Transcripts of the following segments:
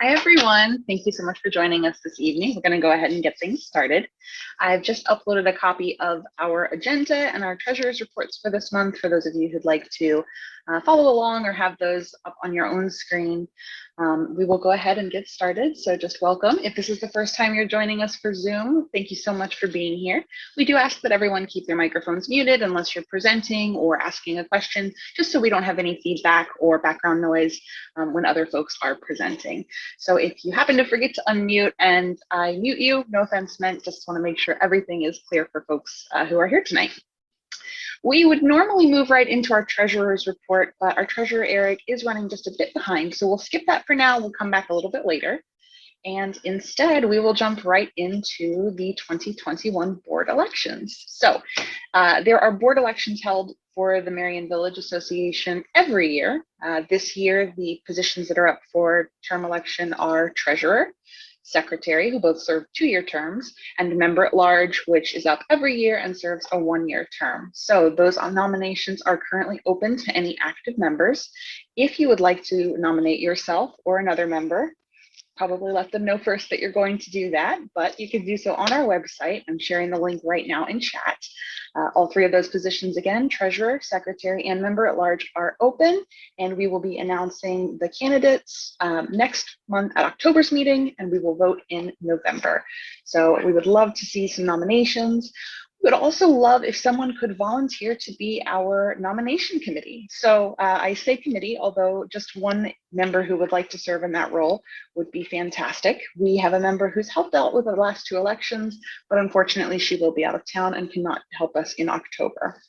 Hi, everyone. Thank you so much for joining us this evening. We're going to go ahead and get things started. I've just uploaded a copy of our agenda and our treasurer's reports for this month for those of you who'd like to follow along or have those up on your own screen. We will go ahead and get started. So just welcome. If this is the first time you're joining us for Zoom, thank you so much for being here. We do ask that everyone keep their microphones muted unless you're presenting or asking a question, just so we don't have any feedback or background noise when other folks are presenting. So if you happen to forget to unmute and I mute you, no offense meant, just want to make sure everything is clear for folks who are here tonight. We would normally move right into our treasurer's report, but our treasurer, Eric, is running just a bit behind. So we'll skip that for now. We'll come back a little bit later. And instead, we will jump right into the 2021 board elections. So there are board elections held for the Merion Village Association every year. This year, the positions that are up for term election are treasurer, secretary, who both serve 2-year terms, and member at large, which is up every year and serves a 1-year term. So those nominations are currently open to any active members. If you would like to nominate yourself or another member, probably let them know first that you're going to do that, but you can do so on our website. I'm sharing the link right now in chat. All 3 of those positions, again, treasurer, secretary, and member at large, are open, and we will be announcing the candidates next month at October's meeting, and we will vote in November. So we would love to see some nominations. We would also love if someone could volunteer to be our nomination committee. So I say committee, although just one member who would like to serve in that role would be fantastic. We have a member who's helped out with the last 2 elections, but unfortunately she will be out of town and cannot help us in October.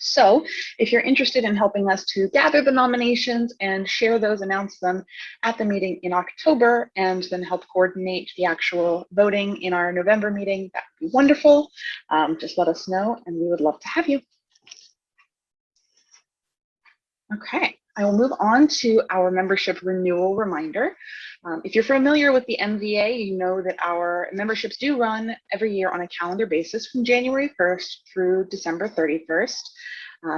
So if you're interested in helping us to gather the nominations and share those, announce them at the meeting in October, and then help coordinate the actual voting in our November meeting, that would be wonderful. Just let us know and we would love to have you. Okay, I will move on to our membership renewal reminder. If you're familiar with the MVA, you know that our memberships do run every year on a calendar basis from January 1st through December 31st.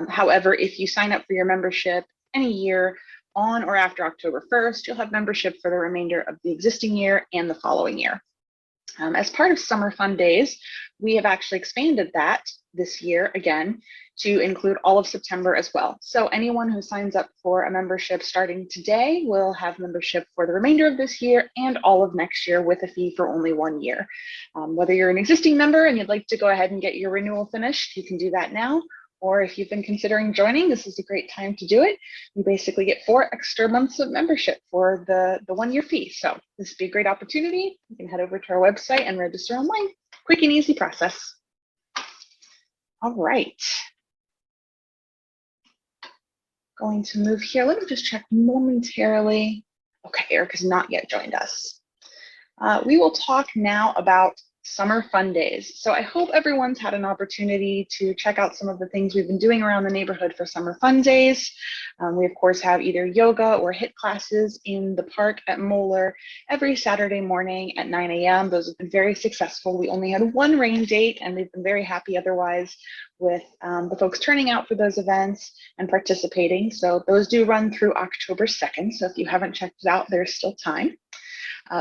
However, if you sign up for your membership any year on or after October 1st, you'll have membership for the remainder of the existing year and the following year. As part of Summer Fun Days, we have actually expanded that this year again to include all of September as well. So anyone who signs up for a membership starting today will have membership for the remainder of this year and all of next year with a fee for only 1 year. Whether you're an existing member and you'd like to go ahead and get your renewal finished, you can do that now. Or if you've been considering joining, this is a great time to do it. You basically get 4 extra months of membership for the 1-year fee. So this would be a great opportunity. You can head over to our website and register online. Quick and easy process. All right. Going to move here. Let me just check momentarily. Okay, Eric has not yet joined us. We will talk now about Summer Fun Days. So I hope everyone's had an opportunity to check out some of the things we've been doing around the neighborhood for Summer Fun Days. We of course have either yoga or HIIT classes in the park at Moeller every Saturday morning at 9 a.m. Those have been very successful. We only had 1 rain date and we've been very happy otherwise with the folks turning out for those events and participating. So those do run through October 2nd. So if you haven't checked it out, there's still time.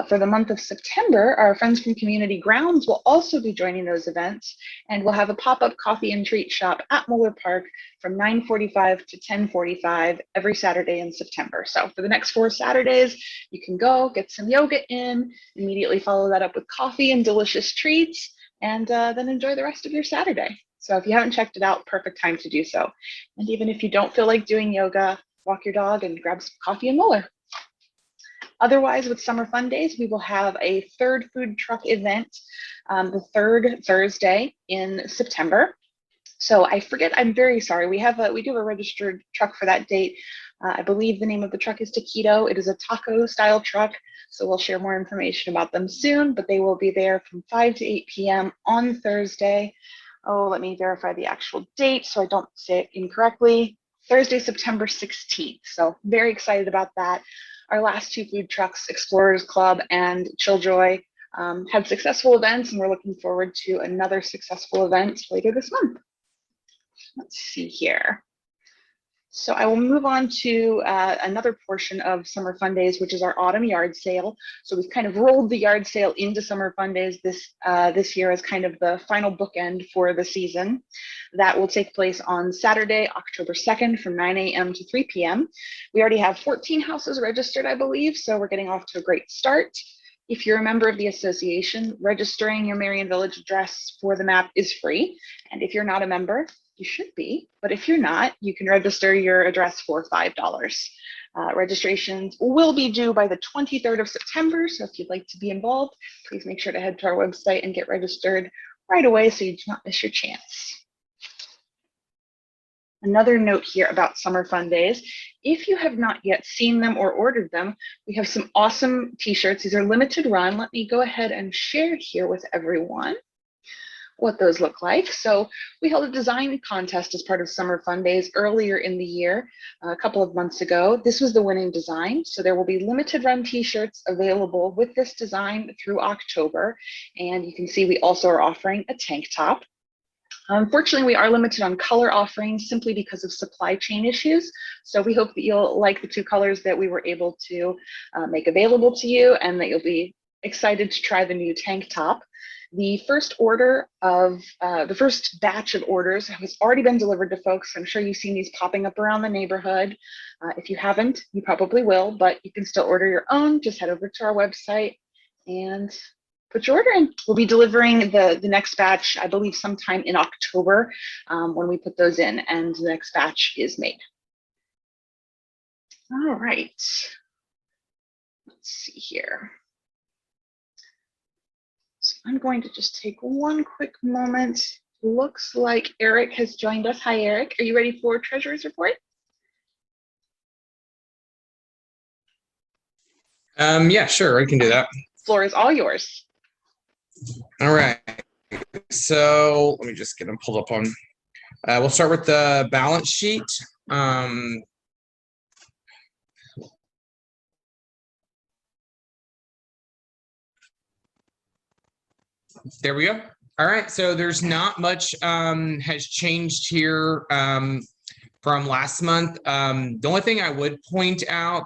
For the month of September, our friends from Community Grounds will also be joining those events, and we'll have a pop-up coffee and treat shop at Moeller Park from 9:45 to 10:45 every Saturday in September. So for the next 4 Saturdays, you can go get some yoga in, immediately follow that up with coffee and delicious treats, and then enjoy the rest of your Saturday. So if you haven't checked it out, perfect time to do so. And even if you don't feel like doing yoga, walk your dog and grab some coffee in Moeller. Otherwise, with Summer Fun Days, we will have a 3rd food truck event the 3rd Thursday in September. So I forget, I'm very sorry. We do have a registered truck for that date. I believe the name of the truck is Taquito. It is a taco style truck. So we'll share more information about them soon, but they will be there from 5 to 8 p.m. on Thursday. Oh, let me verify the actual date so I don't say it incorrectly. Thursday, September 16th. So very excited about that. Our last 2 food trucks, Explorers Club and Chilljoy, had successful events, and we're looking forward to another successful event later this month. Let's see here. So I will move on to another portion of Summer Fun Days, which is our autumn yard sale. So we've kind of rolled the yard sale into Summer Fun Days this year as kind of the final bookend for the season. That will take place on Saturday, October 2nd from 9 a.m. to 3 p.m. We already have 14 houses registered, I believe, so we're getting off to a great start. If you're a member of the association, registering your Merion Village address for the map is free. And if you're not a member, you should be, but if you're not, you can register your address for $5. Registrations will be due by the 23rd of September, so if you'd like to be involved, please make sure to head to our website and get registered right away so you do not miss your chance. Another note here about Summer Fun Days. If you have not yet seen them or ordered them, we have some awesome t-shirts. These are limited run. Let me go ahead and share here with everyone what those look like. So we held a design contest as part of Summer Fun Days earlier in the year, a couple of months ago. This was the winning design. So there will be limited run t-shirts available with this design through October. And you can see we also are offering a tank top. Unfortunately, we are limited on color offerings simply because of supply chain issues. So we hope that you'll like the two colors that we were able to make available to you and that you'll be excited to try the new tank top. The first order of the first batch of orders has already been delivered to folks. I'm sure you've seen these popping up around the neighborhood. If you haven't, you probably will, but you can still order your own. Just head over to our website and put your order in. We'll be delivering the next batch, I believe, sometime in October when we put those in and the next batch is made. All right. Let's see here. So I'm going to just take one quick moment. Looks like Eric has joined us. Hi, Eric. Are you ready for Treasurer's Report? Yeah, sure. I can do that. Floor is all yours. All right. So let me just get them pulled up on. We'll start with the balance sheet. There we go. All right. So there's not much has changed here from last month. The only thing I would point out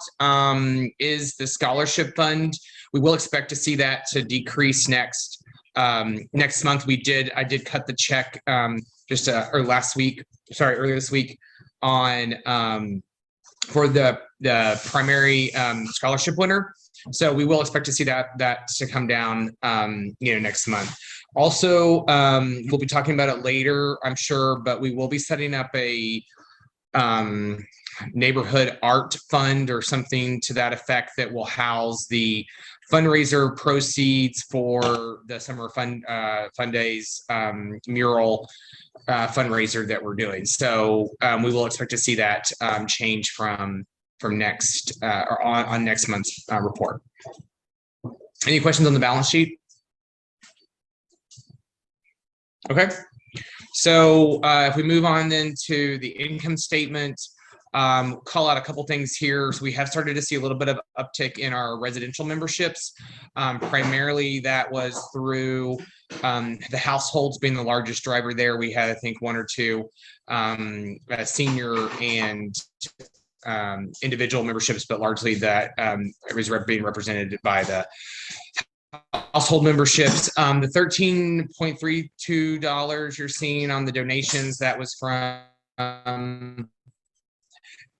is the scholarship fund. We will expect to see that to decrease next month. I did cut the check earlier this week on for the primary scholarship winner. So we will expect to see that to come down next month. Also, we'll be talking about it later, I'm sure, but we will be setting up a neighborhood art fund or something to that effect that will house the fundraiser proceeds for the Summer Fun Days mural fundraiser that we're doing. So we will expect to see that change from next or on next month's report. Any questions on the balance sheet? Okay. So if we move on then to the income statement, call out a couple things here. So we have started to see a little bit of uptick in our residential memberships. Primarily that was through the households being the largest driver there. We had, I think, one or two senior and individual memberships, but largely that was being represented by the household memberships. The $13.32 you're seeing on the donations, that was from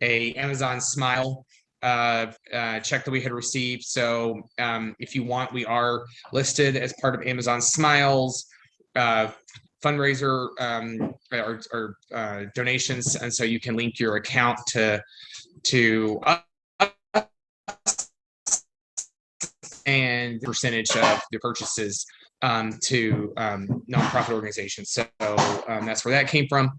a Amazon Smile check that we had received. So if you want, we are listed as part of Amazon Smiles fundraiser or donations, and so you can link your account to and percentage of the purchases to nonprofit organizations. So that's where that came from.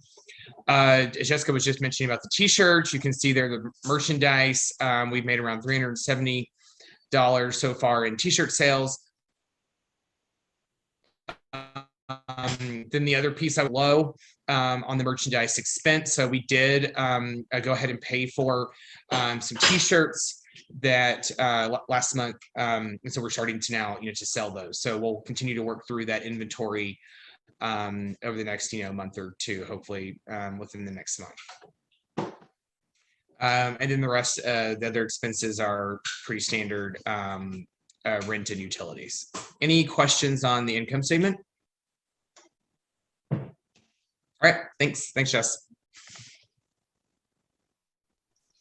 Jessica was just mentioning about the t-shirts. You can see there the merchandise. We've made around $370 so far in t-shirt sales. Then the other piece low on the merchandise expense. So we did go ahead and pay for some t-shirts that last month, and so we're starting to now to sell those. So we'll continue to work through that inventory over the next month or two, hopefully within the next month. And then the rest, the other expenses are pretty standard, rent and utilities. Any questions on the income statement? All right, thanks. Thanks, Jess.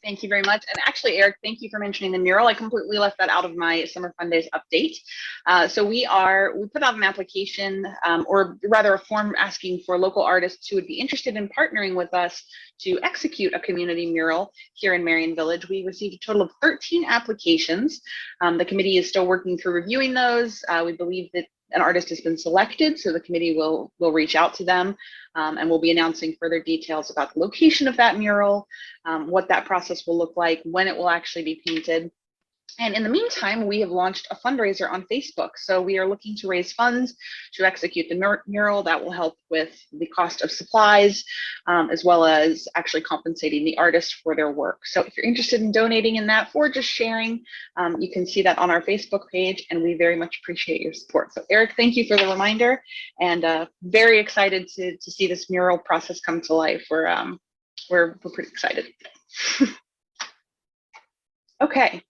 Thank you very much. And actually, Eric, thank you for mentioning the mural. I completely left that out of my Summer Fun Days update. So we put out an application, or rather a form asking for local artists who would be interested in partnering with us to execute a community mural here in Merion Village. We received a total of 13 applications. The committee is still working through reviewing those. We believe that an artist has been selected, so the committee will reach out to them, and we'll be announcing further details about the location of that mural, what that process will look like, when it will actually be painted. And in the meantime, we have launched a fundraiser on Facebook. So we are looking to raise funds to execute the mural that will help with the cost of supplies, as well as actually compensating the artist for their work. So if you're interested in donating in that or just sharing, you can see that on our Facebook page, and we very much appreciate your support. So Eric, thank you for the reminder, and very excited to see this mural process come to life. We're pretty excited. Okay.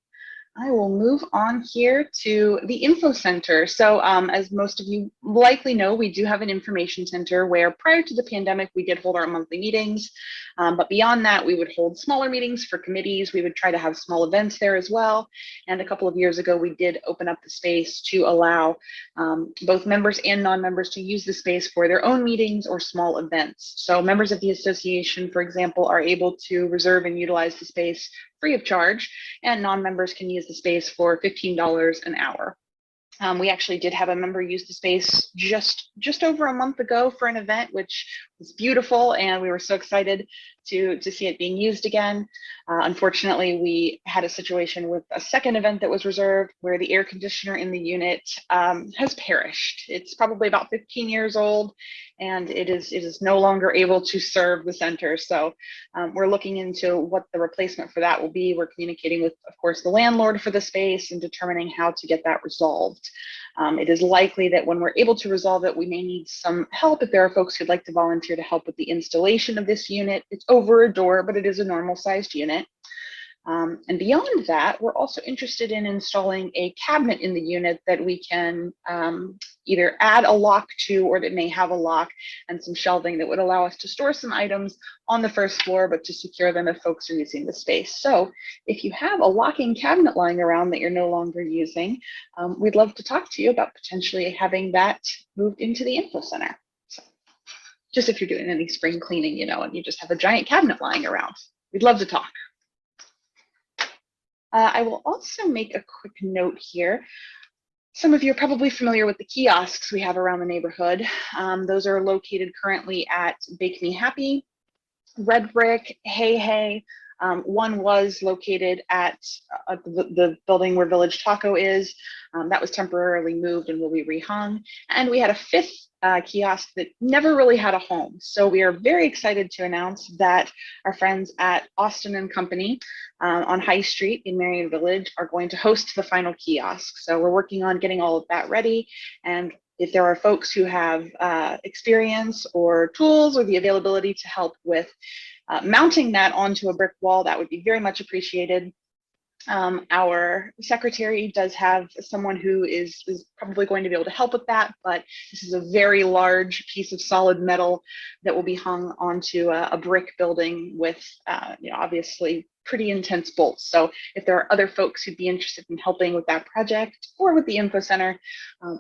I will move on here to the info center. So as most of you likely know, we do have an information center where prior to the pandemic, we did hold our monthly meetings. But beyond that, we would hold smaller meetings for committees. We would try to have small events there as well. And a couple of years ago, we did open up the space to allow both members and non-members to use the space for their own meetings or small events. So members of the association, for example, are able to reserve and utilize the space free of charge, and non-members can use the space for $15 an hour. We actually did have a member use the space just over a month ago for an event, which was beautiful, and we were so excited to see it being used again. Unfortunately, we had a situation with a second event that was reserved where the air conditioner in the unit has perished. It's probably about 15 years old, and it is no longer able to serve the center. So we're looking into what the replacement for that will be. We're communicating with, of course, the landlord for the space and determining how to get that resolved. It is likely that when we're able to resolve it, we may need some help if there are folks who'd like to volunteer to help with the installation of this unit. It's over a door, but it is a normal sized unit. And beyond that, we're also interested in installing a cabinet in the unit that we can either add a lock to, or that may have a lock and some shelving that would allow us to store some items on the first floor, but to secure them if folks are using the space. So if you have a locking cabinet lying around that you're no longer using, we'd love to talk to you about potentially having that moved into the info center. So just if you're doing any spring cleaning, and you just have a giant cabinet lying around, we'd love to talk. I will also make a quick note here. Some of you are probably familiar with the kiosks we have around the neighborhood. Those are located currently at Bake Me Happy, Red Brick, Hey. One was located at the building where Village Taco is. That was temporarily moved and will be rehung. And we had a fifth kiosk that never really had a home. So we are very excited to announce that our friends at Austin and Company on High Street in Merion Village are going to host the final kiosk. So we're working on getting all of that ready. And if there are folks who have experience or tools or the availability to help with mounting that onto a brick wall, that would be very much appreciated. Our secretary does have someone who is probably going to be able to help with that, but this is a very large piece of solid metal that will be hung onto a brick building with, obviously pretty intense bolts. So if there are other folks who'd be interested in helping with that project or with the info center,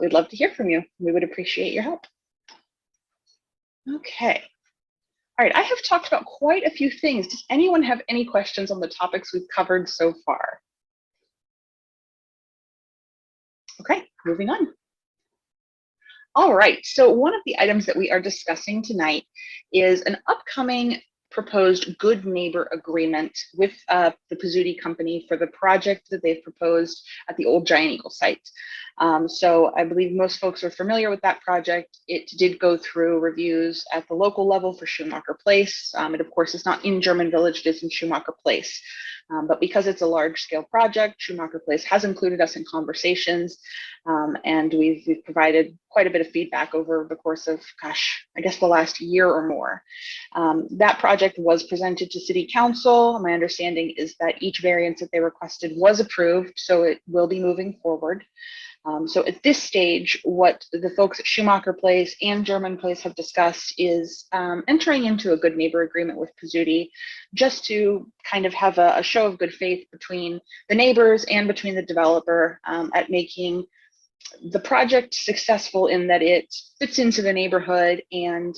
we'd love to hear from you. We would appreciate your help. Okay. All right, I have talked about quite a few things. Does anyone have any questions on the topics we've covered so far? Okay, moving on. All right, so one of the items that we are discussing tonight is an upcoming proposed good neighbor agreement with the Pizzuti company for the project that they've proposed at the old Giant Eagle site. So I believe most folks are familiar with that project. It did go through reviews at the local level for Schumacher Place. It of course is not in German Village, it is in Schumacher Place. But because it's a large scale project, Schumacher Place has included us in conversations, and we've provided quite a bit of feedback over the course of, gosh, I guess the last year or more. That project was presented to City Council. My understanding is that each variance that they requested was approved, so it will be moving forward. So at this stage, what the folks at Schumacher Place and German Place have discussed is entering into a good neighbor agreement with Pizzuti, just to kind of have a show of good faith between the neighbors and between the developer at making the project successful in that it fits into the neighborhood and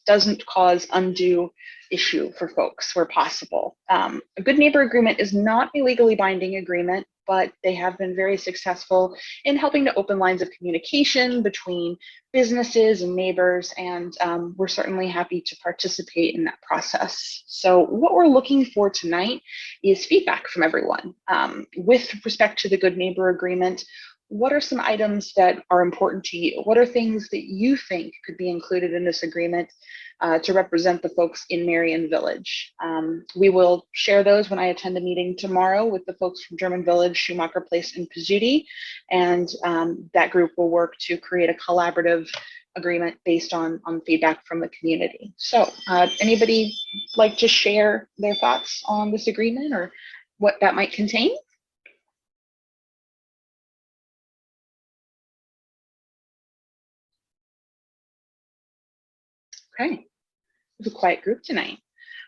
doesn't cause undue issue for folks where possible. A good neighbor agreement is not a legally binding agreement, but they have been very successful in helping to open lines of communication between businesses and neighbors, and we're certainly happy to participate in that process. So what we're looking for tonight is feedback from everyone. With respect to the good neighbor agreement, what are some items that are important to you? What are things that you think could be included in this agreement to represent the folks in Merion Village? We will share those when I attend the meeting tomorrow with the folks from German Village, Schumacher Place, and Pizzuti, and that group will work to create a collaborative agreement based on feedback from the community. So anybody like to share their thoughts on this agreement or what that might contain? Okay, it's a quiet group tonight.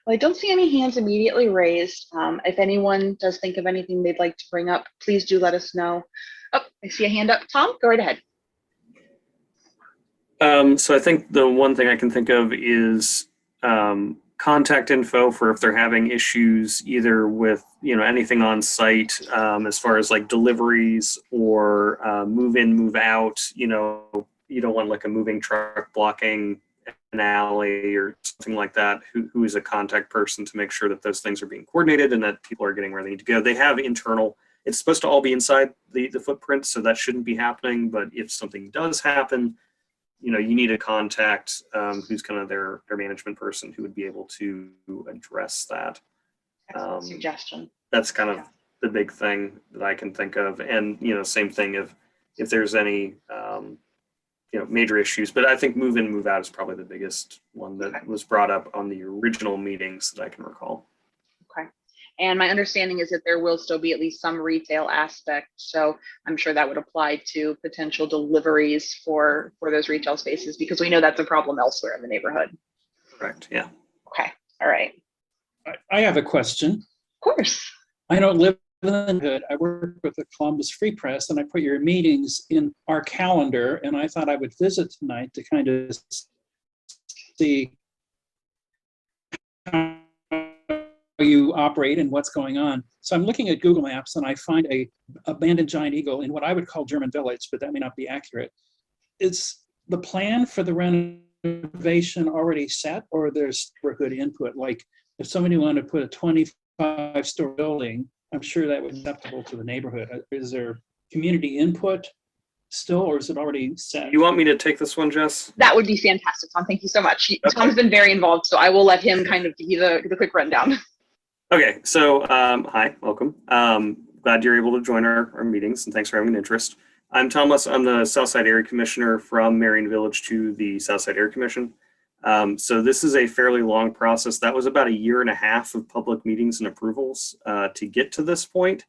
Well, I don't see any hands immediately raised. If anyone does think of anything they'd like to bring up, please do let us know. Oh, I see a hand up. Tom, go right ahead. So I think the one thing I can think of is contact info for if they're having issues either with anything on site as far as like deliveries or move in, move out. You don't want like a moving truck blocking an alley or something like that. Who is a contact person to make sure that those things are being coordinated and that people are getting where they need to go. They have internal. It's supposed to all be inside the footprint, so that shouldn't be happening. But if something does happen, you need a contact who's kind of their management person who would be able to address that. Excellent suggestion. That's kind of the big thing that I can think of. And, same thing if there's any, major issues, but I think move in, move out is probably the biggest one that was brought up on the original meetings that I can recall. Okay. And my understanding is that there will still be at least some retail aspect. So I'm sure that would apply to potential deliveries for those retail spaces, because we know that's a problem elsewhere in the neighborhood. Correct. Yeah. Okay. All right. I have a question. Of course. I don't live in the neighborhood. I work with the Columbus Free Press, and I put your meetings in our calendar, and I thought I would visit tonight to kind of see how you operate and what's going on. So I'm looking at Google Maps, and I find a abandoned giant eagle in what I would call German Village, but that may not be accurate. Is the plan for the renovation already set, or there's neighborhood input? Like if somebody wanted to put a 25-story building, I'm sure that would be acceptable to the neighborhood. Is there community input still, or is it already set? You want me to take this one, Jess? That would be fantastic, Tom. Thank you so much. Tom's been very involved, so I will let him kind of give you the quick rundown. Okay, so hi, welcome. Glad you're able to join our meetings, and thanks for having an interest. I'm Thomas. I'm the Southside Area Commissioner from Merion Village to the Southside Area Commission. So this is a fairly long process. That was about 1.5 years of public meetings and approvals to get to this point.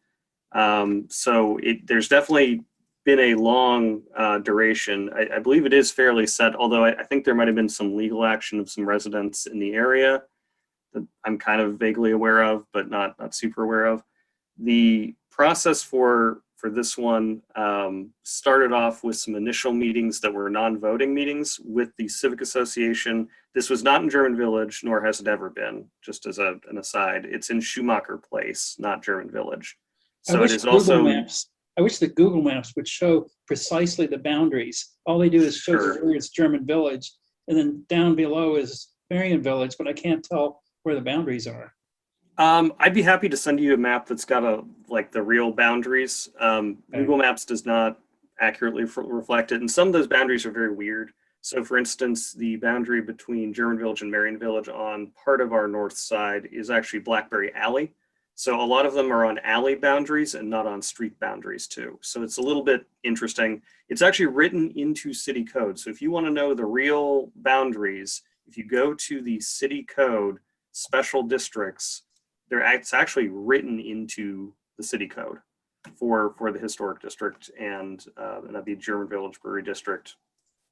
So there's definitely been a long duration. I believe it is fairly set, although I think there might have been some legal action of some residents in the area that I'm kind of vaguely aware of, but not super aware of. The process for this one started off with some initial meetings that were non-voting meetings with the Civic Association. This was not in German Village, nor has it ever been, just as an aside. It's in Schumacher Place, not German Village. So it is also... I wish that Google Maps would show precisely the boundaries. All they do is show the words German Village, and then down below is Merion Village, but I can't tell where the boundaries are. I'd be happy to send you a map that's got the real boundaries. Google Maps does not accurately reflect it, and some of those boundaries are very weird. So for instance, the boundary between German Village and Merion Village on part of our north side is actually Blackberry Alley. So a lot of them are on alley boundaries and not on street boundaries too. So it's a little bit interesting. It's actually written into city code. So if you want to know the real boundaries, if you go to the city code special districts, it's actually written into the city code for the historic district, and that'd be German Village, Brewery District,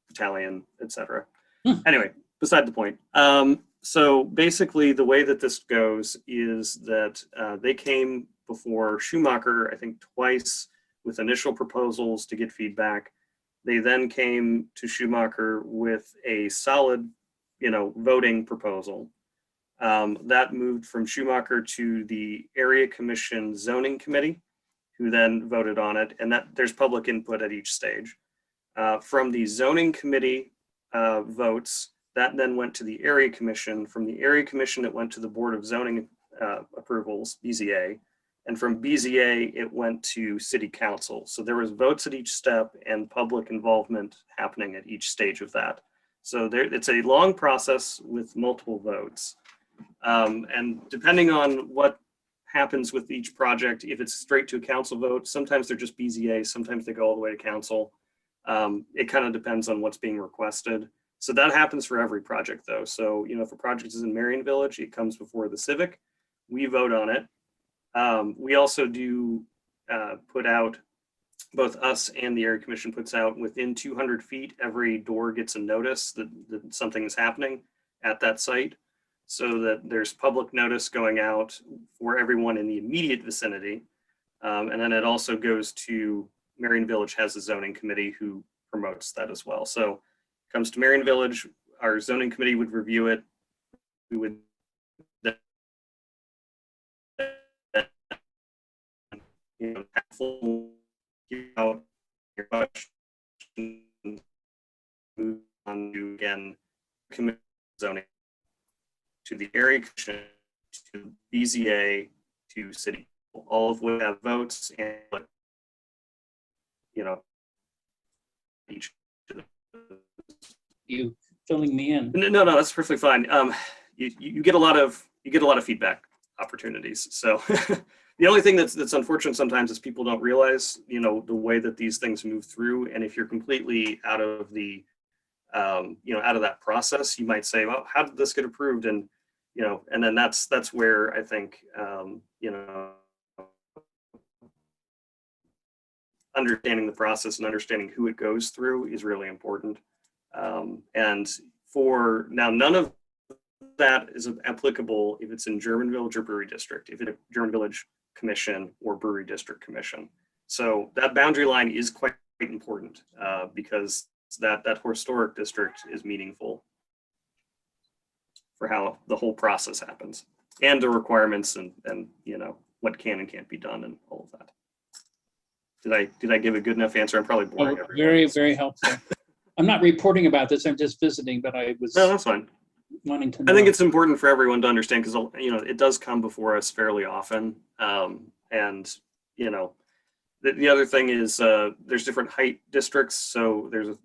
Battalion, etc. Anyway, beside the point. So basically the way that this goes is that they came before Schumacher, I think twice, with initial proposals to get feedback. They then came to Schumacher with a solid, voting proposal. That moved from Schumacher to the Area Commission Zoning Committee, who then voted on it, and that there's public input at each stage. From the Zoning Committee votes, that then went to the Area Commission. From the Area Commission, it went to the Board of Zoning Approvals, BZA. And from BZA, it went to City Council. So there was votes at each step and public involvement happening at each stage of that. So it's a long process with multiple votes. And depending on what happens with each project, if it's straight to a council vote, sometimes they're just BZA, sometimes they go all the way to council. It kind of depends on what's being requested. So that happens for every project though. So, if a project is in Merion Village, it comes before the Civic. We vote on it. We also do put out, both us and the Area Commission puts out, within 200 feet, every door gets a notice that something is happening at that site, so that there's public notice going out for everyone in the immediate vicinity. And then it also goes to, Merion Village has a zoning committee who promotes that as well. So comes to Merion Village, our zoning committee would review it. We would out your question, move on to again committee zoning, to the Area Commission, to BZA, to city, all of which have votes, and each. You filling me in. No, that's perfectly fine. You get a lot of feedback opportunities. So the only thing that's unfortunate sometimes is people don't realize, the way that these things move through. And if you're completely out of the, out of that process, you might say, well, how did this get approved? And, and then that's where I think, understanding the process and understanding who it goes through is really important. And for now, none of that is applicable if it's in German Village or Brewery District, if it's a German Village Commission or Brewery District Commission. So that boundary line is quite important because that historic district is meaningful for how the whole process happens, and the requirements and what can and can't be done and all of that. Did I give a good enough answer? I'm probably boring everyone. Very, very helpful. I'm not reporting about this, I'm just visiting, but I was No, that's fine. wanting to know. I think it's important for everyone to understand because, it does come before us fairly often. And, the other thing is there's different height districts. So there's,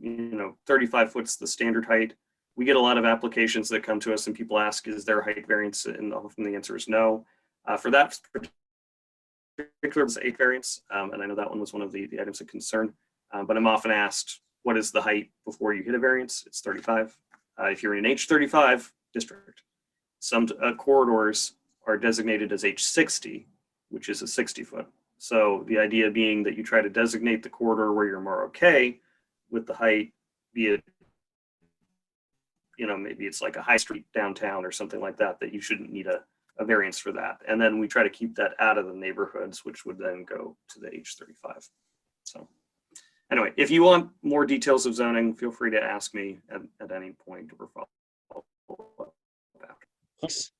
35 foot's the standard height. We get a lot of applications that come to us and people ask, is there a height variance? And often the answer is no. For that particular 8 variance, and I know that one was one of the items of concern, but I'm often asked, what is the height before you hit a variance? It's 35. If you're in an H35 district, some corridors are designated as H60, which is a 60 foot. So the idea being that you try to designate the corridor where you're more okay with the height, be it, maybe it's like a high street downtown or something like that, that you shouldn't need a variance for that. And then we try to keep that out of the neighborhoods, which would then go to the H35. So anyway, if you want more details of zoning, feel free to ask me at any point or follow up after. Thanks.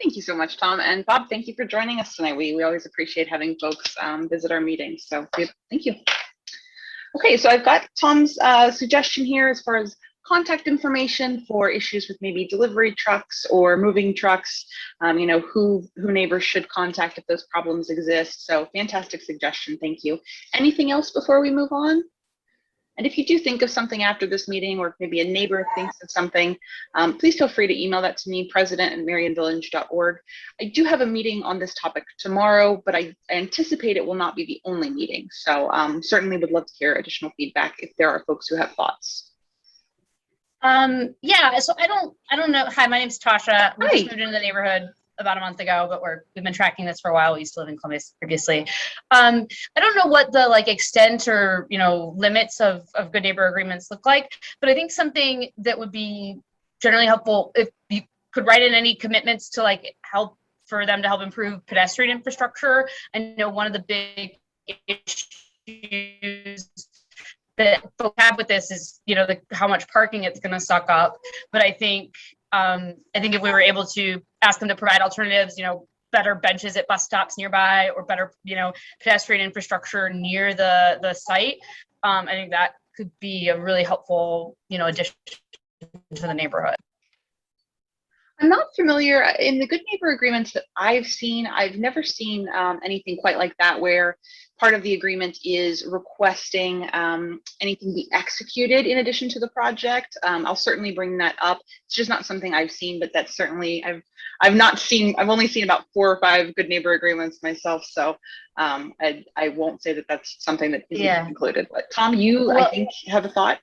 Thank you so much, Tom. And Bob, thank you for joining us tonight. We always appreciate having folks visit our meetings. So thank you. Okay, so I've got Tom's suggestion here as far as contact information for issues with maybe delivery trucks or moving trucks, who neighbors should contact if those problems exist. So fantastic suggestion, thank you. Anything else before we move on? And if you do think of something after this meeting, or maybe a neighbor thinks of something, please feel free to email that to me, president@merionvillage.org. I do have a meeting on this topic tomorrow, but I anticipate it will not be the only meeting. So certainly would love to hear additional feedback if there are folks who have thoughts. Yeah, so I don't know. Hi, my name's Tasha. We just Hi. moved into the neighborhood about a month ago, but we've been tracking this for a while. We used to live in Columbus previously. I don't know what the extent or limits of good neighbor agreements look like, but I think something that would be generally helpful if you could write in any commitments to help for them to help improve pedestrian infrastructure. I know one of the big issues that folks have with this is how much parking it's going to suck up, but I think if we were able to ask them to provide alternatives, better benches at bus stops nearby, or better pedestrian infrastructure near the site, I think that could be a really helpful addition to the neighborhood. I'm not familiar in the good neighbor agreements that I've seen. I've never seen anything quite like that, where part of the agreement is requesting anything be executed in addition to the project. I'll certainly bring that up. It's just not something I've seen, but that's certainly I've not seen. I've only seen about 4 or 5 good neighbor agreements myself, so I won't say that that's something that isn't included. But Tom, I think have a thought.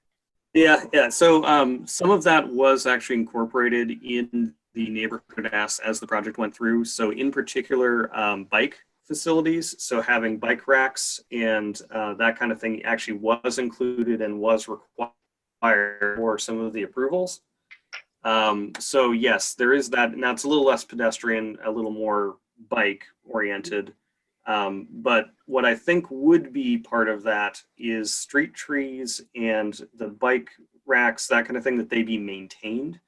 Yeah. So some of that was actually incorporated in the neighborhood as the project went through. So in particular, bike facilities. So having bike racks and that kind of thing actually was included and was required for some of the approvals. So yes, there is that. Now it's a little less pedestrian, a little more bike oriented. But what I think would be part of that is street trees and the bike racks, that kind of thing, that they be maintained,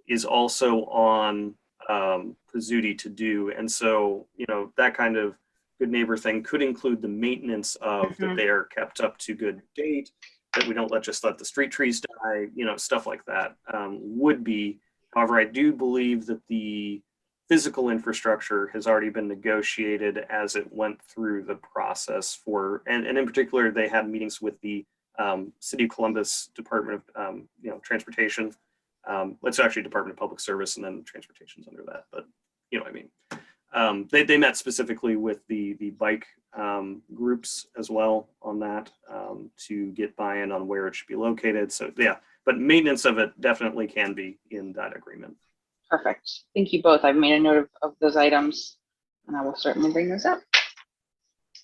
is also on Pizzuti to do. And so, that kind of good neighbor thing could include the maintenance of that they are kept up to good date, that we don't just let the street trees die, stuff like that would be. However, I do believe that the physical infrastructure has already been negotiated as it went through the process and in particular, they had meetings with the City of Columbus Department of Transportation. It's actually Department of Public Service, and then transportation's under that, but you know what I mean. They met specifically with the bike groups as well on that to get buy-in on where it should be located. So yeah, but maintenance of it definitely can be in that agreement. Perfect. Thank you both. I've made a note of those items, and I will certainly bring those up.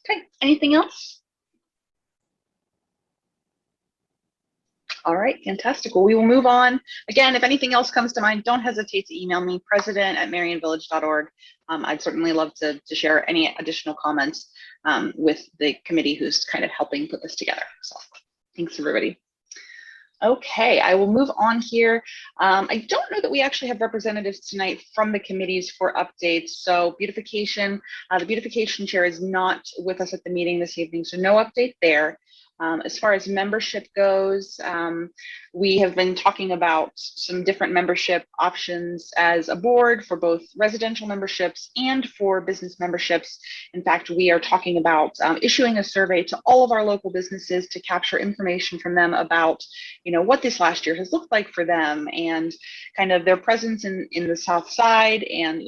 Okay, anything else? All right, fantastic. Well, we will move on. Again, if anything else comes to mind, don't hesitate to email me, president@merionvillage.org. I'd certainly love to share any additional comments with the committee who's kind of helping put this together. So thanks, everybody. Okay, I will move on here. I don't know that we actually have representatives tonight from the committees for updates. So beautification, the beautification chair is not with us at the meeting this evening, so no update there. As far as membership goes, we have been talking about some different membership options as a board for both residential memberships and for business memberships. In fact, we are talking about issuing a survey to all of our local businesses to capture information from them about, what this last year has looked like for them and kind of their presence in the South Side, and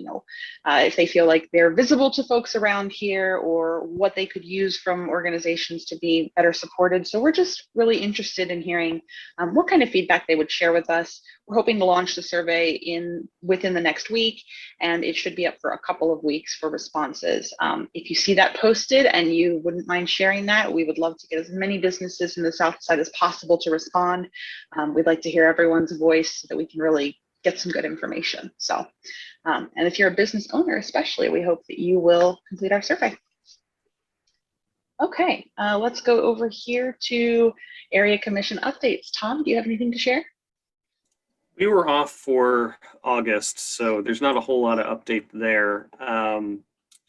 if they feel like they're visible to folks around here, or what they could use from organizations to be better supported. So we're just really interested in hearing what kind of feedback they would share with us. We're hoping to launch the survey within the next week, and it should be up for a couple of weeks for responses. If you see that posted and you wouldn't mind sharing that, we would love to get as many businesses in the South Side as possible to respond. We'd like to hear everyone's voice so that we can really get some good information. So, and if you're a business owner especially, we hope that you will complete our survey. Okay, let's go over here to area commission updates. Tom, do you have anything to share? We were off for August, so there's not a whole lot of update there. I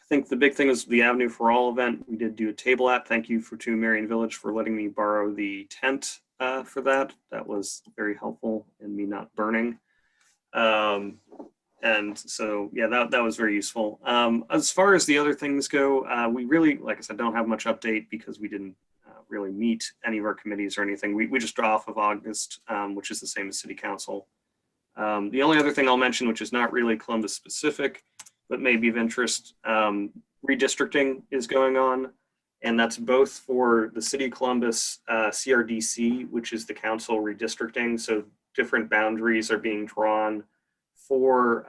think the big thing was the Avenue for All event. We did do a table at. Thank you to Merion Village for letting me borrow the tent for that. That was very helpful in me not burning. And so, yeah, that was very useful. As far as the other things go, we really, like I said, don't have much update because we didn't really meet any of our committees or anything. We just draw off of August, which is the same as City Council. The only other thing I'll mention, which is not really Columbus specific, but may be of interest, redistricting is going on. And that's both for the City of Columbus CRDC, which is the council redistricting. So different boundaries are being drawn for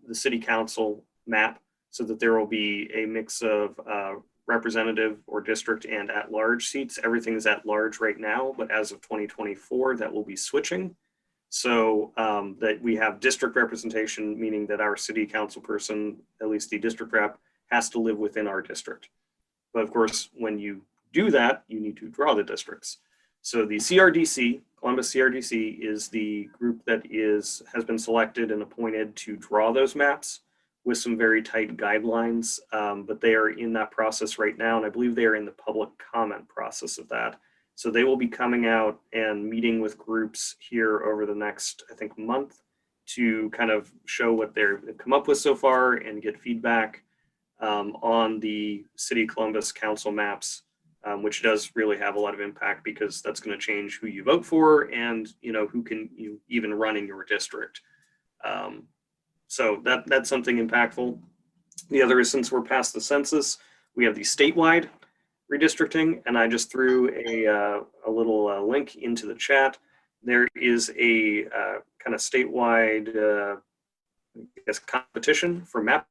the City Council map, so that there will be a mix of representative or district and at-large seats. Everything is at large right now, but as of 2024, that will be switching. So that we have district representation, meaning that our city council person, at least the district rep, has to live within our district. But of course, when you do that, you need to draw the districts. So the CRDC, Columbus CRDC, is the group that has been selected and appointed to draw those maps with some very tight guidelines, but they are in that process right now, and I believe they are in the public comment process of that. So they will be coming out and meeting with groups here over the next, I think, month to kind of show what they've come up with so far and get feedback on the City of Columbus Council maps, which does really have a lot of impact because that's going to change who you vote for and who can you even run in your district. So that's something impactful. The other is, since we're past the census, we have the statewide redistricting, and I just threw a little link into the chat. There is a kind of statewide I guess competition for map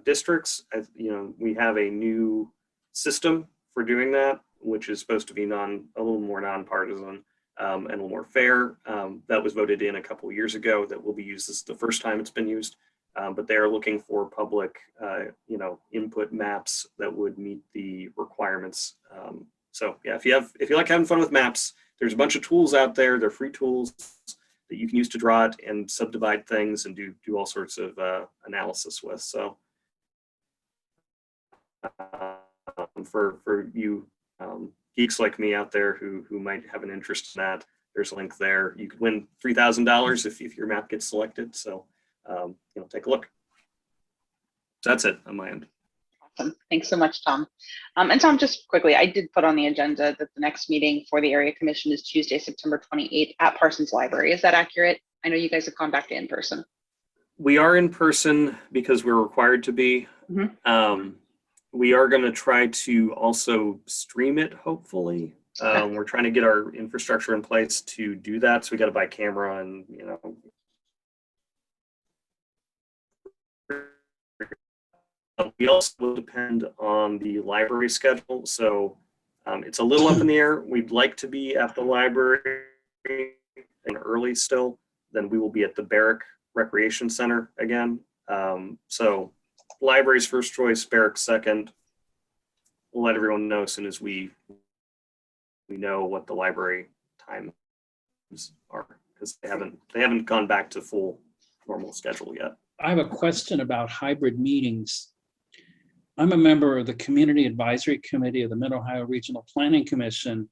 districts. We have a new system for doing that, which is supposed to be a little more nonpartisan and a little more fair. That was voted in a couple of years ago. That will be used. This is the first time it's been used, but they are looking for public, input maps that would meet the requirements. So yeah, if you like having fun with maps, there's a bunch of tools out there. They're free tools that you can use to draw it and subdivide things and do all sorts of analysis with. So for you geeks like me out there who might have an interest in that, there's a link there. You could win $3,000 if your map gets selected. So take a look. So that's it on my end. Awesome. Thanks so much, Tom. And Tom, just quickly, I did put on the agenda that the next meeting for the Area Commission is Tuesday, September 28th at Parsons Library. Is that accurate? I know you guys have gone back to in person. We are in person because we're required to be. Mm-hmm. We are going to try to also stream it, hopefully. We're trying to get our infrastructure in place to do that. So we got to buy a camera and, we also will depend on the library schedule. So it's a little up in the air. We'd like to be at the library and early still. Then we will be at the Barrack Recreation Center again. So library's first choice, Barrack second. We'll let everyone know as soon as we know what the library times are, because they haven't gone back to full normal schedule yet. I have a question about hybrid meetings. I'm a member of the Community Advisory Committee of the Mid-Ohio Regional Planning Commission,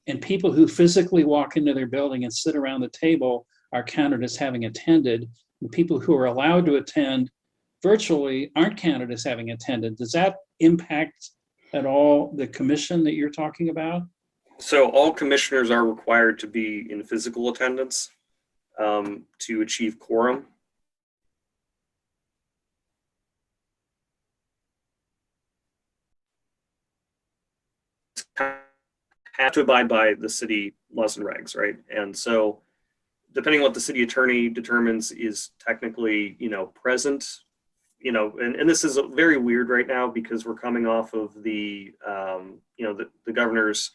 and people who physically walk into their building and sit around the table are counted as having attended, and people who are allowed to attend virtually aren't counted as having attended. Does that impact at all the commission that you're talking about? So all commissioners are required to be in physical attendance to achieve quorum. Have to abide by the city laws and regs, right? And so depending on what the city attorney determines is technically, present, and this is very weird right now because we're coming off of the governor's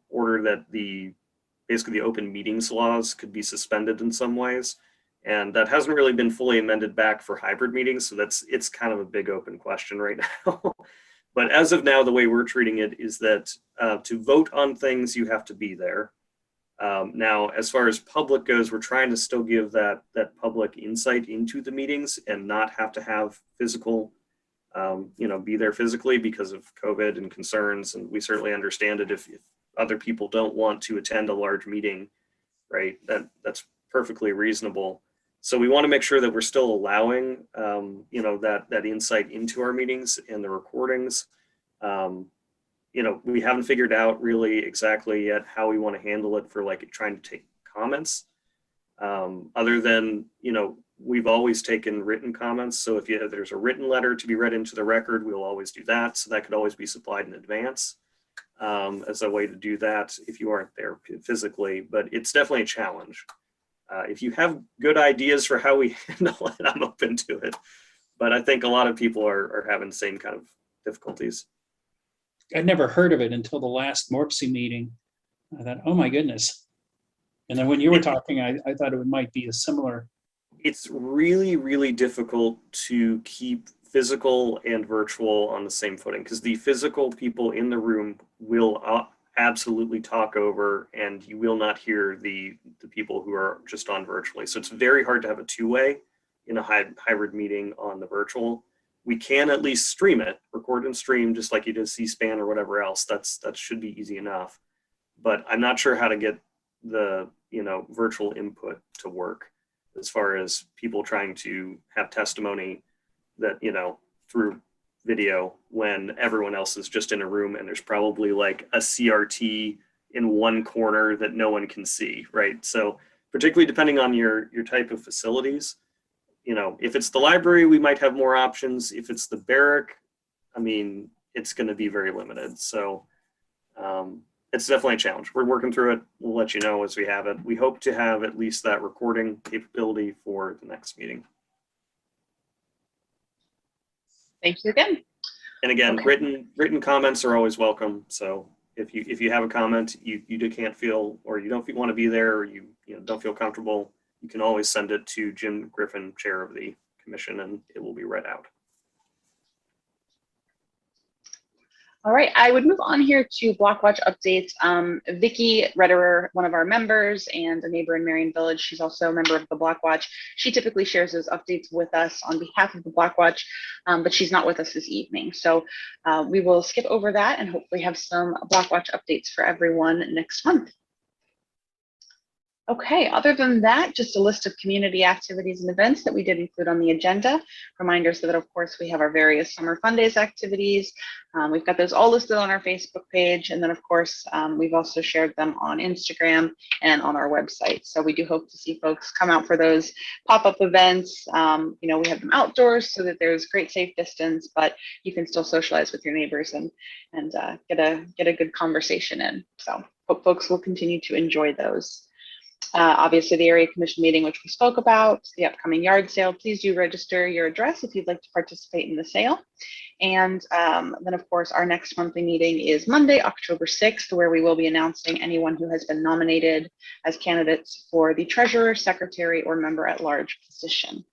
order that basically the open meetings laws could be suspended in some ways. And that hasn't really been fully amended back for hybrid meetings. So it's kind of a big open question right now. But as of now, the way we're treating it is that to vote on things, you have to be there. Now, as far as public goes, we're trying to still give that public insight into the meetings and not have to have physical, be there physically because of COVID and concerns. And we certainly understand it if other people don't want to attend a large meeting, right? That's perfectly reasonable. So we want to make sure that we're still allowing, you know, that insight into our meetings and the recordings. You know, we haven't figured out really exactly yet how we want to handle it for like trying to take comments. Other than, you know, we've always taken written comments. So if there's a written letter to be read into the record, we'll always do that. So that could always be supplied in advance as a way to do that if you aren't there physically. But it's definitely a challenge. If you have good ideas for how we handle it, I'm open to it. But I think a lot of people are having the same kind of difficulties. I'd never heard of it until the last MORPC meeting. I thought, oh my goodness. And then when you were talking, I thought it might be a similar. It's really, really difficult to keep physical and virtual on the same footing because the physical people in the room will absolutely talk over, and you will not hear the people who are just on virtually. So it's very hard to have a two-way in a hybrid meeting on the virtual. We can at least stream it, record and stream, just like you did C-SPAN or whatever else. That should be easy enough. But I'm not sure how to get the, you know, virtual input to work as far as people trying to have testimony that, you know, through video when everyone else is just in a room and there's probably like a CRT in one corner that no one can see, right? So particularly depending on your type of facilities, you know, if it's the library, we might have more options. If it's the barrack, I mean, it's going to be very limited. So it's definitely a challenge. We're working through it. We'll let you know as we have it. We hope to have at least that recording capability for the next meeting. Thank you again. And again, Okay. written comments are always welcome. So if you have a comment you can't feel, or you don't want to be there, or you don't feel comfortable, you can always send it to Jim Griffin, chair of the commission, and it will be read out. All right, I would move on here to Blockwatch updates. Vicky Rederer, one of our members and a neighbor in Merion Village, she's also a member of the Blockwatch. She typically shares those updates with us on behalf of the Blockwatch, but she's not with us this evening. So we will skip over that and hopefully have some Blockwatch updates for everyone next month. Okay, other than that, just a list of community activities and events that we did include on the agenda. Reminders that, of course, we have our various summer fun days activities. We've got those all listed on our Facebook page. And then, of course, we've also shared them on Instagram and on our website. So we do hope to see folks come out for those pop-up events. You know, we have them outdoors so that there's great safe distance, but you can still socialize with your neighbors and get a good conversation in. So hope folks will continue to enjoy those. Obviously, the area commission meeting, which we spoke about, the upcoming yard sale. Please do register your address if you'd like to participate in the sale. And then, of course, our next monthly meeting is Monday, October 6th, where we will be announcing anyone who has been nominated as candidates for the treasurer, secretary, or member at large position.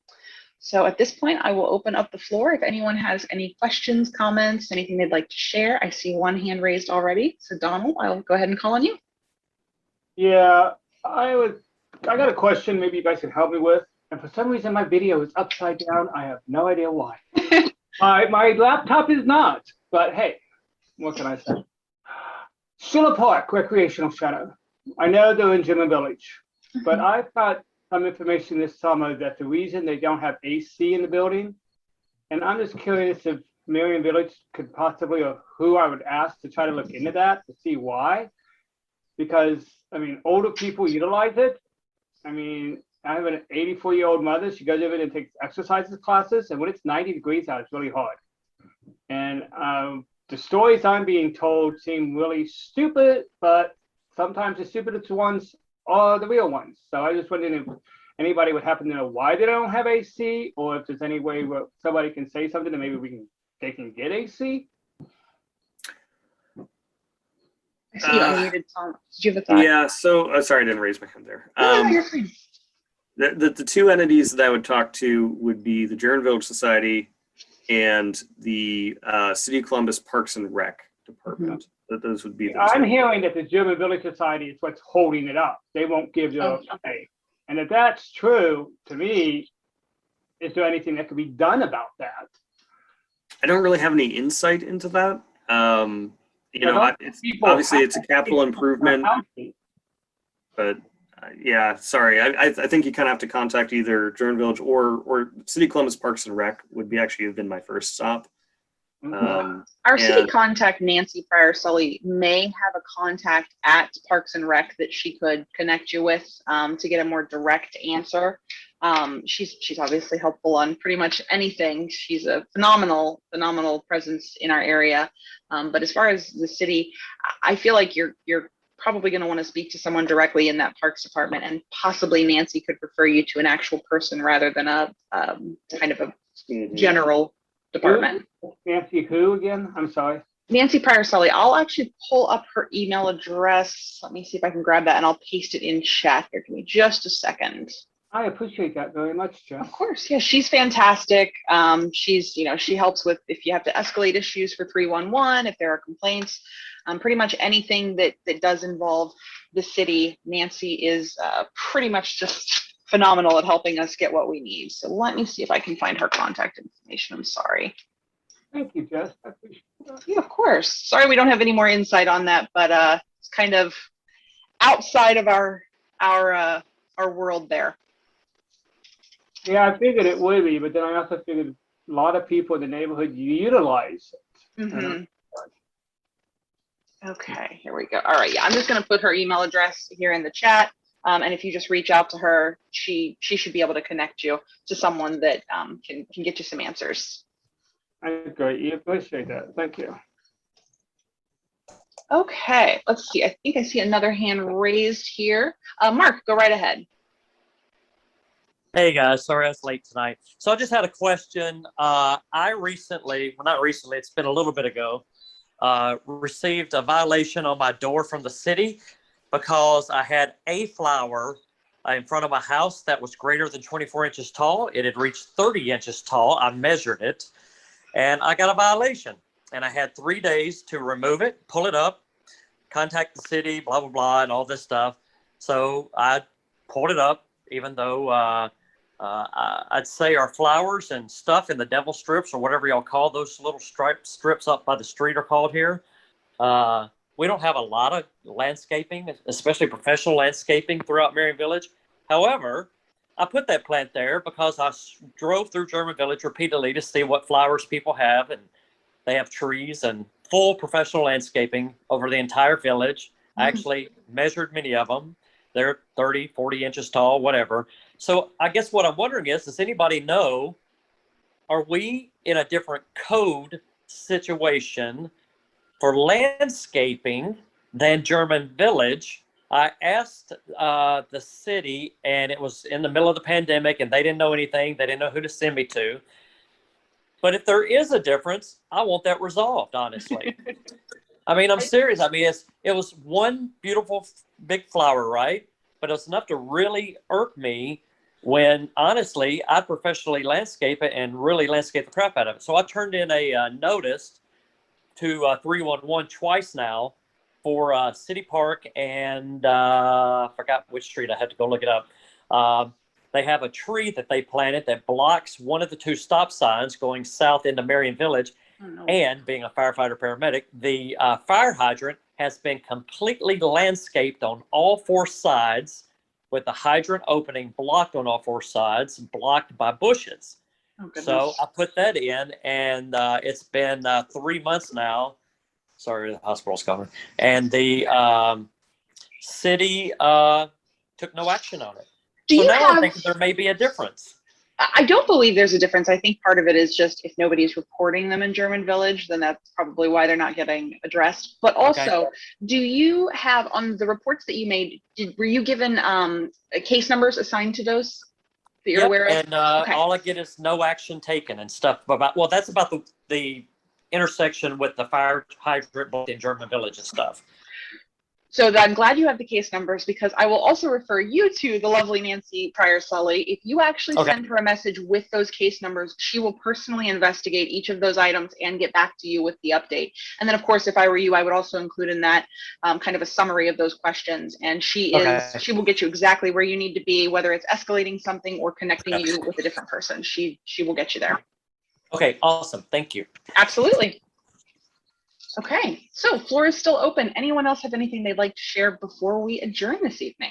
So at this point, I will open up the floor. If anyone has any questions, comments, anything they'd like to share. I see one hand raised already. So Donald, I'll go ahead and call on you. Yeah, I got a question maybe you guys can help me with. And for some reason, my video is upside down. I have no idea why. My laptop is not, but hey, what can I say? Schiller Park Recreational Center. I know they're in German Village, but I've got some information this summer that the reason they don't have AC in the building, and I'm just curious if Merion Village could possibly, or who I would ask to try to look into that to see why. Because, I mean, older people utilize it. I mean, I have an 84-year-old mother. She goes over and takes exercises classes, and when it's 90 degrees out, it's really hard. And the stories I'm being told seem really stupid, but sometimes the stupidest ones are the real ones. So I just wondering if anybody would happen to know why they don't have AC, or if there's any way where somebody can say something and maybe they can get AC. I see you unmuted, Tom. Did you have a thought? Yeah, so sorry, I didn't raise my hand there. No, you're fine. The two entities that I would talk to would be the German Village Society and the City of Columbus Parks and Rec Department. Those would be the I'm two. hearing that the German Village Society is what's holding it up. They won't give the okay. And if that's true, to me, is there anything that could be done about that? I don't really have any insight into that. You know, obviously it's a capital improvement, but Yeah, sorry. I think you kind of have to contact either German Village or City Columbus Parks and Rec would be actually have been my first stop. Our city And- contact, Nancy Pryor Sully, may have a contact at Parks and Rec that she could connect you with to get a more direct answer. She's obviously helpful on pretty much anything. She's a phenomenal presence in our area. But as far as the city, I feel like you're probably going to want to speak to someone directly in that Parks Department, and possibly Nancy could refer you to an actual person rather than a kind of a general department. Nancy who again? I'm sorry. Nancy Pryor Sully. I'll actually pull up her email address. Let me see if I can grab that and I'll paste it in chat here. Give me just a second. I appreciate that very much, Jeff. Of course. Yeah, she's fantastic. She's, she helps with if you have to escalate issues for 311, if there are complaints, pretty much anything that does involve the city. Nancy is pretty much just phenomenal at helping us get what we need. So let me see if I can find her contact information. I'm sorry. Thank you, Jess. I appreciate that. Yeah, of course. Sorry we don't have any more insight on that, but it's kind of outside of our world there. Yeah, I figured it would be, but then I also figured a lot of people in the neighborhood utilize it. Mm-hmm. Okay, here we go. All right, yeah, I'm just going to put her email address here in the chat. And if you just reach out to her, she should be able to connect you to someone that can get you some answers. I greatly appreciate that. Thank you. Okay, let's see. I think I see another hand raised here. Mark, go right ahead. Hey guys, sorry I was late tonight. So I just had a question. I recently, well not recently, it's been a little bit ago, received a violation on my door from the city because I had a flower in front of my house that was greater than 24 inches tall. It had reached 30 inches tall. I measured it and I got a violation. And I had 3 days to remove it, pull it up, contact the city, blah, blah, blah, and all this stuff. So I pulled it up, even though I'd say our flowers and stuff in the devil strips or whatever y'all call those little strips up by the street are called here. We don't have a lot of landscaping, especially professional landscaping throughout Merion Village. However, I put that plant there because I drove through German Village repeatedly to see what flowers people have, and they have trees and full professional landscaping over the entire village. I actually measured many of them. They're 30, 40 inches tall, whatever. So I guess what I'm wondering is, does anybody know, are we in a different code situation for landscaping than German Village? I asked the city, and it was in the middle of the pandemic, and they didn't know anything. They didn't know who to send me to. But if there is a difference, I want that resolved, honestly. I mean, I'm serious. I mean, it was one beautiful big flower, right? But it's enough to really irk me when, honestly, I professionally landscape it and really landscape the crap out of it. So I turned in a notice to 311 twice now for City Park and I forgot which street. I had to go look it up. They have a tree that they planted that blocks one of the two stop signs going south into Merion Village. Oh, no. And being a firefighter paramedic, the fire hydrant has been completely landscaped on all four sides, with the hydrant opening blocked on all four sides, blocked by bushes. Oh, goodness. So I put that in, and it's been 3 months now. Sorry, the hospital's coming. And the city took no action on it. Do So you now have? I'm thinking there may be a difference. I don't believe there's a difference. I think part of it is just if nobody's reporting them in German Village, then that's probably why they're not getting addressed. But also, do you have on the reports that you made, were you given case numbers assigned to those that you're aware of? And all I get is no action taken and stuff about, well, that's about the intersection with the fire hydrant both in German Village and stuff. So I'm glad you have the case numbers, because I will also refer you to the lovely Nancy Pryor Sully. If you actually send her a message with those case numbers, she will personally investigate each of those items and get back to you with the update. And then, of course, if I were you, I would also include in that kind of a summary of those questions. And she will get you exactly where you need to be, whether it's escalating something or connecting you with a different person. She will get you there. Okay, awesome. Thank you. Absolutely. Okay, so floor is still open. Anyone else have anything they'd like to share before we adjourn this evening?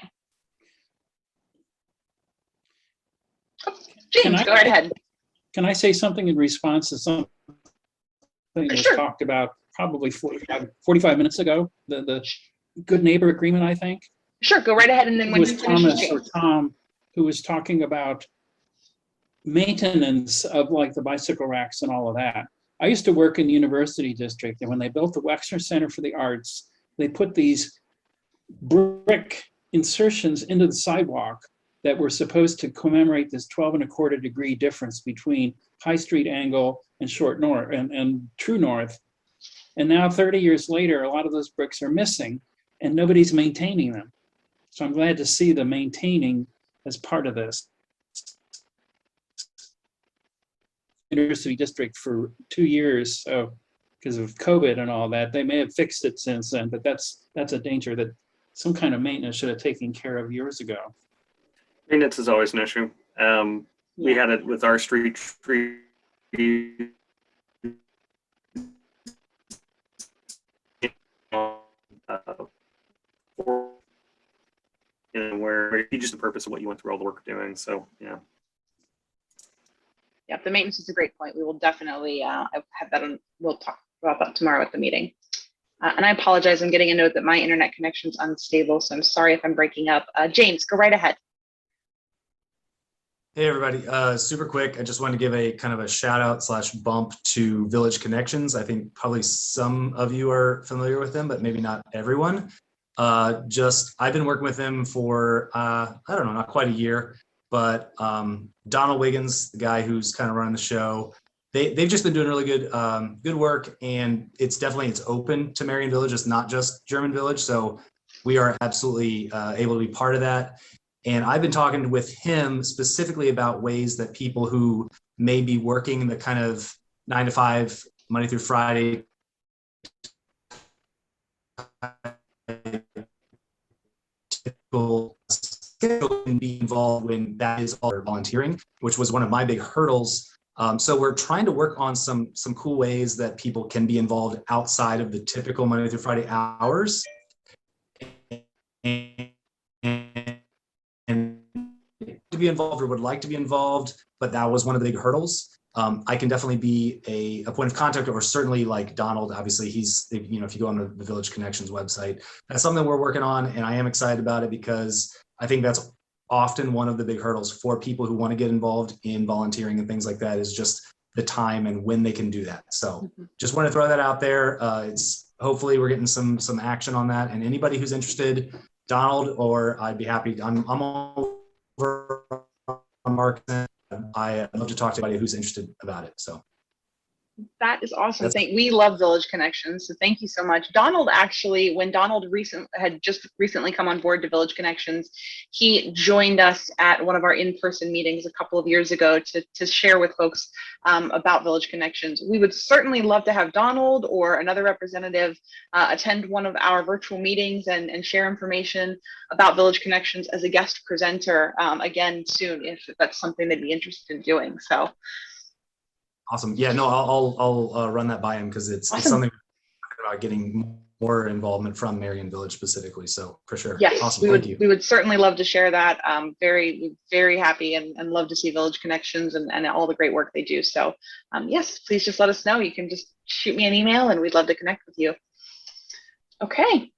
James, I- go right ahead. Can I say something in response to something that was Sure. talked about probably 45 minutes ago? The good neighbor agreement, I think. Sure, go right ahead. And then It when was you finish, with Thomas or James. Tom who was talking about maintenance of like the bicycle racks and all of that. I used to work in the university district, and when they built the Wexner Center for the Arts, they put these brick insertions into the sidewalk that were supposed to commemorate this 12.25 degree difference between High Street angle and short north and true north. And now 30 years later, a lot of those bricks are missing and nobody's maintaining them. So I'm glad to see the maintaining as part of this. University district for 2 years, so because of COVID and all that, they may have fixed it since then, but that's a danger that some kind of maintenance should have taken care of years ago. Maintenance is always an issue. We had it with our street tree. Where you just the purpose of what you went through all the work doing. So yeah. Yep, the maintenance is a great point. We will definitely have that on. We'll talk about that tomorrow at the meeting. And I apologize. I'm getting a note that my internet connection is unstable, so I'm sorry if I'm breaking up. James, go right ahead. Hey everybody, super quick. I just wanted to give a kind of a shout out / bump to Village Connections. I think probably some of you are familiar with them, but maybe not everyone. I've been working with them for, I don't know, not quite a year, but Donald Wiggins, the guy who's kind of running the show, they've just been doing really good work, and it's open to Merion Village. It's not just German Village, so we are absolutely able to be part of that. And I've been talking with him specifically about ways that people who may be working the kind of 9 to 5, Monday through Friday, can be involved when that is all volunteering, which was one of my big hurdles. So we're trying to work on some cool ways that people can be involved outside of the typical Monday through Friday hours. And to be involved or would like to be involved, but that was one of the big hurdles. I can definitely be a point of contact, or certainly like Donald, obviously he's, if you go on the Village Connections website, that's something we're working on, and I am excited about it because I think that's often one of the big hurdles for people who want to get involved in volunteering and things like that, is just the time and when they can do that. So just want to throw that out there. It's hopefully we're getting some action on that, and anybody who's interested, Donald, or I'd be happy. I'm over on Mark. I'd love to talk to anybody who's interested about it. So that is awesome. We love Village Connections, so thank you so much. Donald, actually, when Donald had just recently come on board to Village Connections, he joined us at one of our in-person meetings a couple of years ago to share with folks about Village Connections. We would certainly love to have Donald or another representative attend one of our virtual meetings and share information about Village Connections as a guest presenter again soon, if that's something they'd be interested in doing. So. Awesome. Yeah, no, I'll run that by him, because it's something about getting more involvement from Merion Village specifically. So for sure. Yes, awesome. we would certainly love to share that. Very happy and love to see Village Connections and all the great work they do. So yes, please just let us know. You can just shoot me an email and we'd love to connect with you. Okay.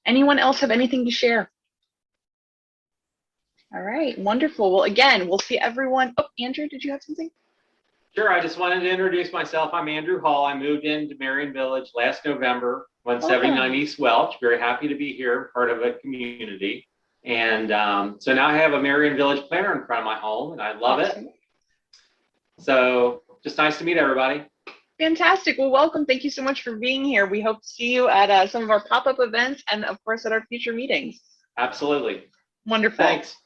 Anyone else have anything to share? All right, wonderful. Well, again, we'll see everyone. Oh, Andrew, did you have something? Sure, I just wanted to introduce myself. I'm Andrew Hall. I moved into Merion Village last November, 179 East Welch. Very happy to be here, part of a community. And so now I have a Merion Village planner in front of my home, and I love it. So just nice to meet everybody. Fantastic. Well, welcome. Thank you so much for being here. We hope to see you at some of our pop-up events and, of course, at our future meetings. Absolutely. Wonderful. Thanks.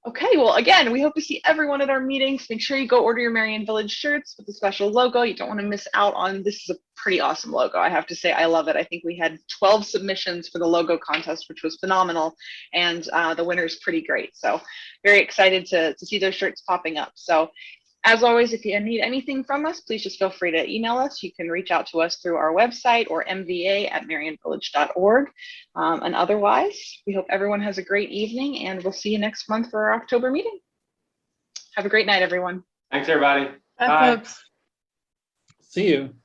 Okay, well, again, we hope to see everyone at our meetings. Make sure you go order your Merion Village shirts with the special logo. You don't want to miss out on this. Is a pretty awesome logo. I have to say, I love it. I think we had 12 submissions for the logo contest, which was phenomenal. And the winner is pretty great. So very excited to see those shirts popping up. So as always, if you need anything from us, please just feel free to email us. You can reach out to us through our website or mva@merionvillage.org. And otherwise, we hope everyone has a great evening, and we'll see you next month for our October meeting. Have a great night, everyone. Thanks, everybody. Bye, Bye. folks. See you.